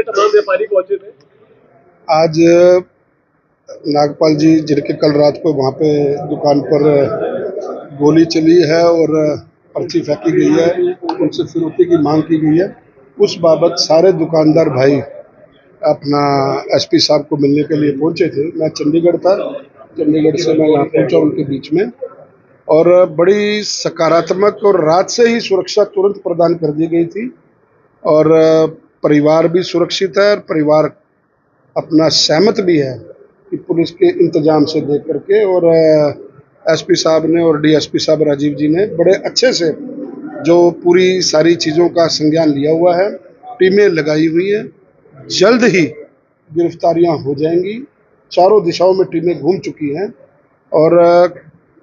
के तमाम व्यापारी पहुंचे थे। आज नागपाल जी जिनके कल रात को वहाँ पे दुकान पर गोली चली है और पर्ची फेंकी गई है, उनसे फिरौती की मांग की गई है, उस बाबत सारे दुकानदार भाई अपना एसपी साहब को मिलने के लिए पहुंचे थे। मैं चंडीगढ़ था, चंडीगढ़ से मैं यहाँ पहुंचा उनके बीच में, और बड़ी सकारात्मक और रात से ही सुरक्षा तुरंत प्रदान कर दी गई थी, और परिवार भी सुरक्षित है, और परिवार अपना सहमत भी है कि पुलिस के इंतजाम से देख करके, और एसपी साहब ने और डीएसपी साहब राजीव जी ने बड़े अच्छे से जो पूरी सारी चीज़ों का संज्ञान लिया हुआ है, टीमें लगाई हुई हैं, जल्द ही गिरफ्तारियां हो जाएंगी। चारों दिशाओं में टीमें घूम चुकी हैं, और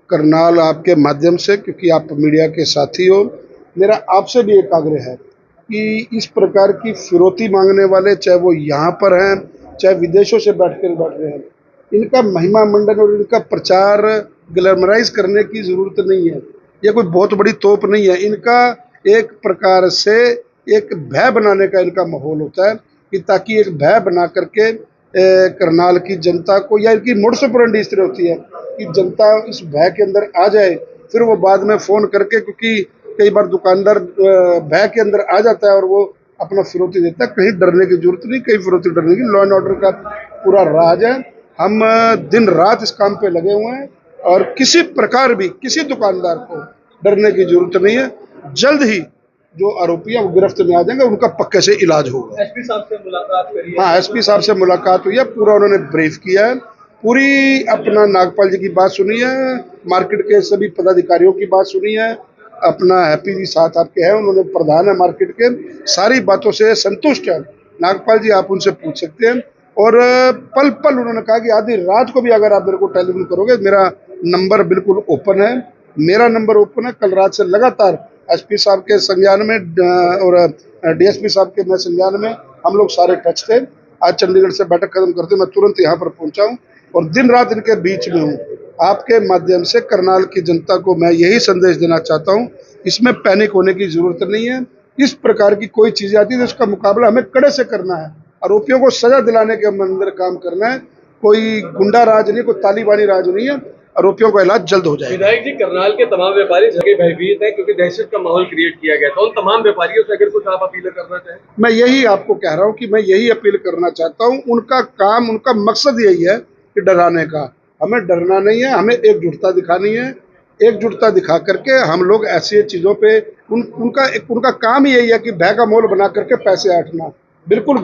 करनाल आपके माध्यम से, क्योंकि आप मीडिया के साथी हो, मेरा आपसे भी एक आग्रह है कि इस प्रकार की फिरौती मांगने वाले, चाहे वो यहाँ पर हैं चाहे विदेशों से बैठ रहे हैं, इनका महिमा मंडन और इनका प्रचार ग्लैमराइज करने की ज़रूरत नहीं है। यह कोई बहुत बड़ी तोप नहीं है। इनका एक प्रकार से एक भय बनाने का इनका माहौल होता है, कि ताकि एक भय बना करके करनाल की जनता को, या इनकी मोड्स ऑपरेंडी इस तरह होती है कि जनता इस भय के अंदर आ जाए, फिर वो बाद में फ़ोन करके, क्योंकि कई बार दुकानदार भय के अंदर आ जाता है और वो अपना फिरौती देता है। कहीं डरने की जरूरत नहीं, कहीं फिरौती डरने की। लॉ एंड ऑर्डर का पूरा राज है। हम दिन रात इस काम पे लगे हुए हैं, और किसी प्रकार भी किसी दुकानदार को डरने की जरूरत नहीं है। जल्द ही जो आरोपी हैं वो गिरफ्त में आ जाएंगे, उनका पक्के से इलाज होगा। एसपी साहब से मुलाकात करी है? हाँ, एसपी साहब से मुलाकात हुई है, पूरा उन्होंने ब्रीफ किया है, पूरी अपना नागपाल जी की बात सुनी है, मार्केट के सभी पदाधिकारियों की बात सुनी है, अपना हैप्पी जी साथ आपके हैं, उन्होंने प्रधान है मार्केट के, सारी बातों से संतुष्ट है नागपाल जी। आप उनसे पूछ सकते हैं, और पल पल उन्होंने कहा कि आधी रात को भी अगर आप मेरे को टेलीफोन करोगे, मेरा नंबर बिल्कुल ओपन है, मेरा नंबर ओपन है। कल रात से लगातार एसपी साहब के संज्ञान में और डीएसपी साहब के मैं संज्ञान में, हम लोग सारे टच थे। आज चंडीगढ़ से बैठक खत्म करते मैं तुरंत यहाँ पर पहुंचा हूँ, और दिन रात इनके बीच में हूँ। आपके माध्यम से करनाल की जनता को मैं यही संदेश देना चाहता हूँ, इसमें पैनिक होने की जरूरत नहीं है। इस प्रकार की कोई चीज़ आती है तो उसका मुकाबला हमें कड़े से करना है, आरोपियों को सजा दिलाने के अंदर काम करना है। कोई गुंडा राज नहीं, कोई तालिबानी राज नहीं है। आरोपियों का इलाज जल्द हो जाएगा। विधायक जी, करनाल के तमाम व्यापारी जगह भयभीत है क्योंकि दहशत का माहौल क्रिएट किया गया था। उन तमाम व्यापारियों से अगर कुछ आप अपील करना चाहें? मैं यही आपको कह रहा हूँ कि मैं यही अपील करना चाहता हूँ। उनका काम, उनका मकसद यही है कि डराने का। हमें डरना नहीं है, हमें एकजुटता दिखानी है। एकजुटता दिखा करके हम लोग ऐसी चीज़ों पे उनका काम ही यही है कि भय का माहौल बना करके पैसे ऐंठना। बिल्कुल